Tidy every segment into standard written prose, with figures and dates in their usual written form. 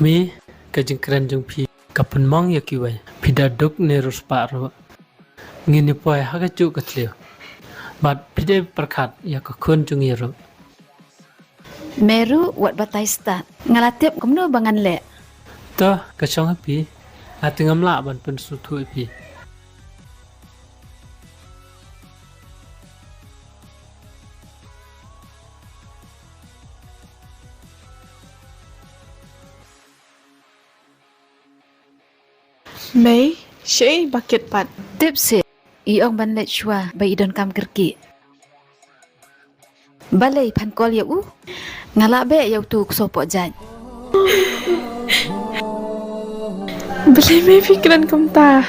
Kami kajengkran jeng pi kapun mong yakiway pidaduk nerus paro ngini poy hagacu katlio bat pide perkat yakakun jung yero Meru wat batai start ngalatip kumno bangan le toh kasong pi atingam la ban pen sutu pi May, siya bakit pat? tipsi iong ban le chua bai idon kam kerki balai pan kol ya u ngala be ya tu sopo jan Beli may pikiran kumta.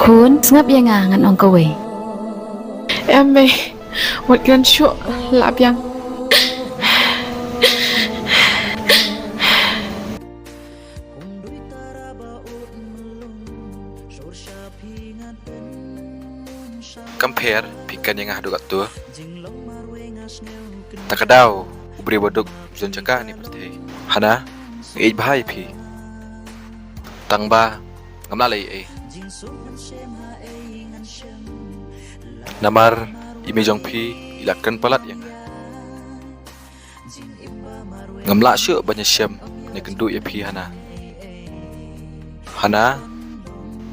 kun ngap ya ngan ong kawe May, wat gan syuk lap yang. Compare pikan yang ngah dukat tu tak kadau ubri boduk zon jaga ni perti hana ej bahai pi tangba ngamla lei namar imi jong pi ilakan palat yang ngamla syuk banyak syam ni kendu ya pi hana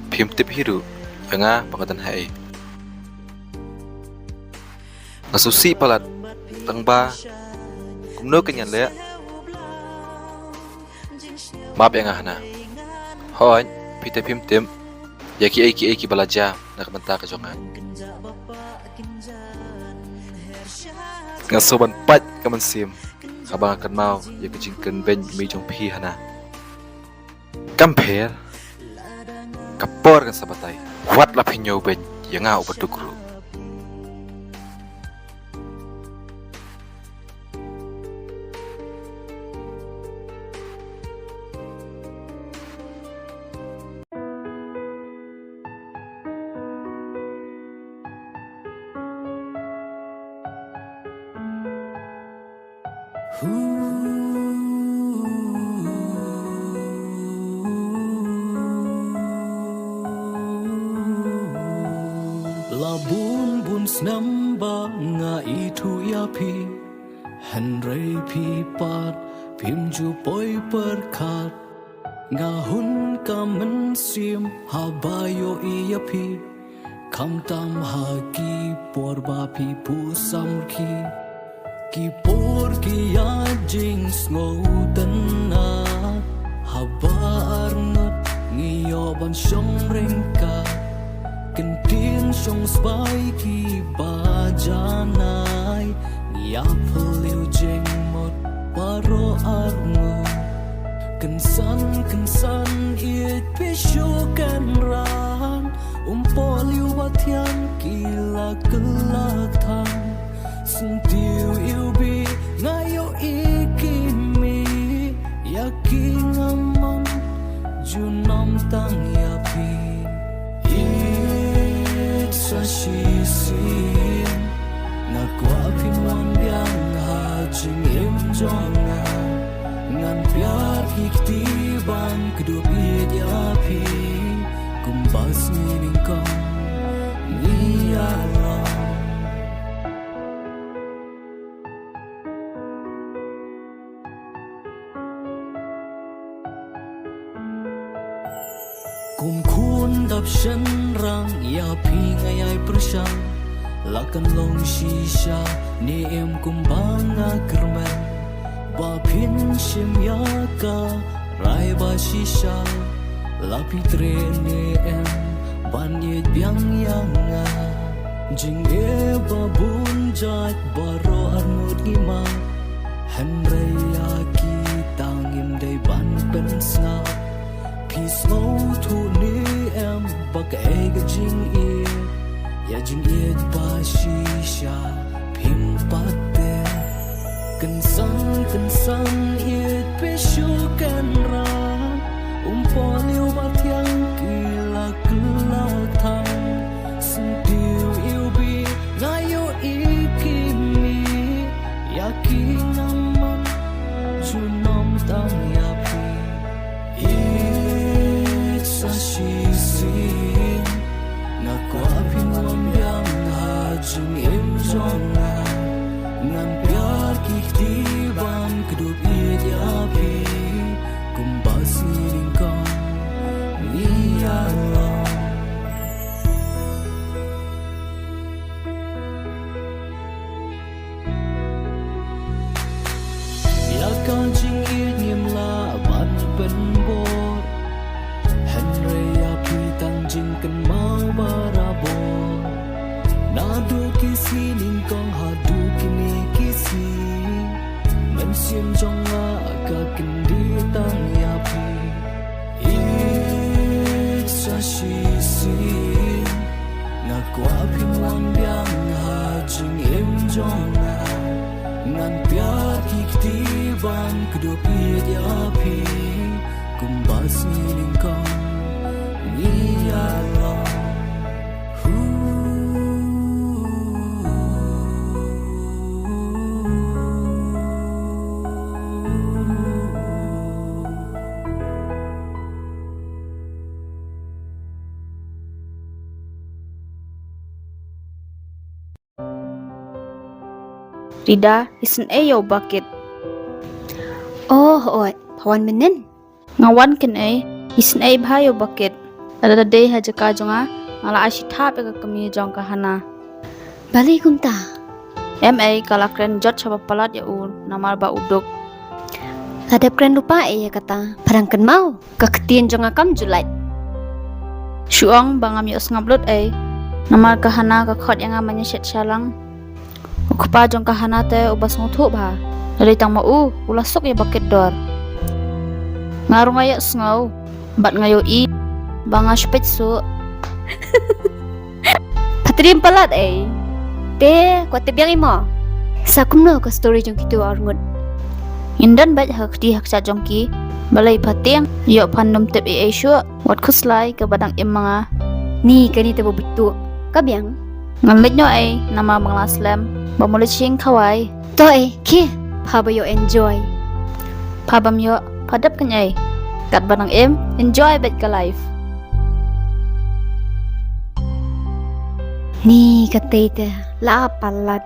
pim tip hiru yang pangatan hai ngasusi palat tangba kumno kenyan le map yang hana hon pite pim tim yaki eki balaja nak benta ke jongan ngasoban pat kaman sim abang akan mau ya kejingken ben mi jong pi hana compare kapor kan sabatai wat la pinyo ben yang ngau badukru Labun bun snamba nga itu ya pi Henry pi pat pim ju poi perkat nga hun kamen sim habayo iya pi kam tam hagi porba pi pusam ki por ki ya jings ngoten na habar ngot ngiyo ban syong rengka kentin syong sbai ki bajanai ngia peliu jeng mot paro arngo kensan it pishukan ran poliu batian kila kelak thang sentiu iubi ngayo ikimi yakin ngamam junam tang yapi sa sisin ngakwa pinwan yang hajing im jonga ngan piar hikti bang kedup yapi kumbas ningkong nialang kum kun dap shen rang ya pi ngai persang lakan long shisha ni em kum banga kermen ba pin shim ya ka rai ba shisha la pi tre ni em ban ye biang yang nga jing e ba bun jat baro armut ni ma han rai ya ki tangim dai ban pen sna slow to ni em bak ega jing e ya jing e ba shisha pim patte kensan it pishukan ra poliu batiang kila kelak thang sentiu iubi ngayo ikimi yakin aman การจริงอีกเงียมลาบันเป็นบทเห็นเรียพี่ตั้งจริงกันมาบาราบนาดูกิสีนิงกองหาดูกินีกิสีมันเสียมจงลากะกันดีตั้งยาพี่อีกsa si nga qua phim wan biang ha jing em jong na ngan pya ki ti ban kdo pi ya phi kum ba si ning kong ni ya lo Rida, isin ayo bakit. Oh, oi, pawan menen. Ngawan ken isin ay bayo bakit. Ada day haja ka jonga, ngala ashita pe ka kami jong ka hana. Bali kumta. Kala kren jot chaba palat ya namar ba uduk. Hadap kren lupa ya kata, parangkan mau, kaketian jonga kam julait. Syuang bangam yos ngablut namar ka hana ka khot yang amanya shet shalang. Ukpa jong kahana te ubas ngutu ba. Dari tang mau ulasok ya bakit dor. Ngaru ngaya sngaw. Bat ngayo banga shpet su. Patrim palat Te ko te biang imo. Sakumno ka story jong kitu arngut. Indan bat hak di hak sa jong ki. Balai pateng yo pandom tep shu. Wat kuslai ka badang mga. Ni kani te bobitu. Ka biang. Ngamit nyo nama manglaslam. Bamuli ching kawai. To ki, paba yo enjoy. Pabam yo, padap kan Kat banang enjoy bet ka life. Ni katete, la palat.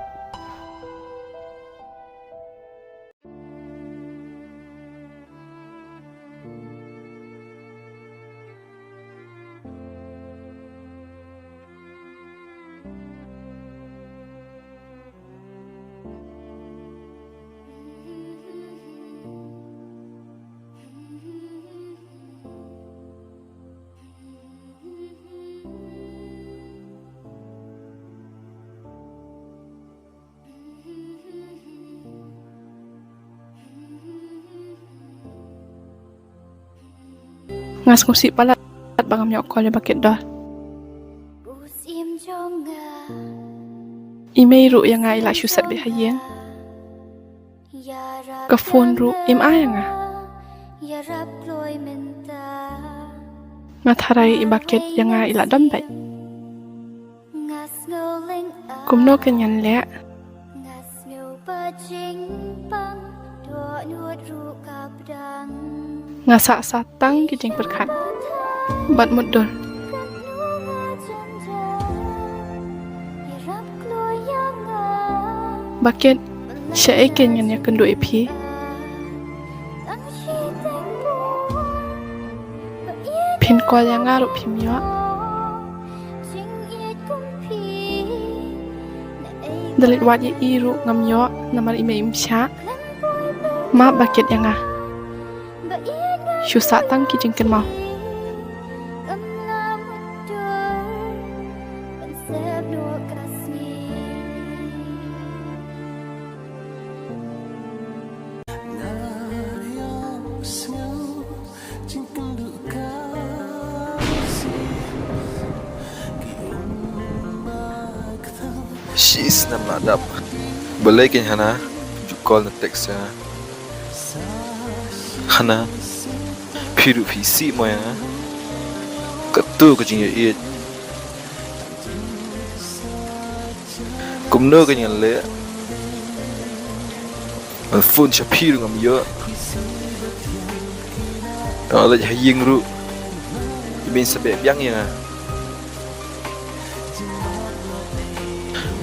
Ngas ngusi palat bangam nyok kole bakit dah. Imei ru yang ngai la shusat be hayen. Ka phone ru ai nga. Ngatharai i bakit yang ngai la dompet. Kumno kenyan le. Ngasa satang kijing perkat. Bat mudul. Bakit siya kenyan ya kendo ipi. Pin kol yang ngaruh pimyo. Dalit wat ya iru ngamyo namar ime imsya. Ma bakit yang Syusak tang kijing ken mau. She's namadap. Boleh kin hana call na text hana piru pisi mo ya katu ko jing ye kumno ko nyal le al phone cha piru ngam yo ala haying ru min sabe biang ya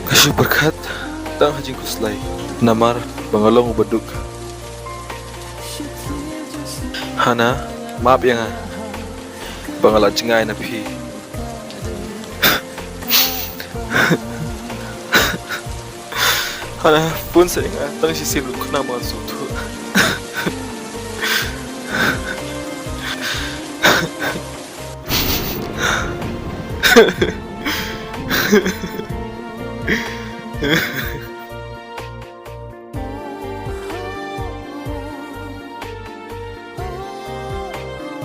kasu berkat tang hajing kuslai namar bangalong ubaduk hana maaf ya bangala cengai na pi hana pun saya tang si silu kena masuk tu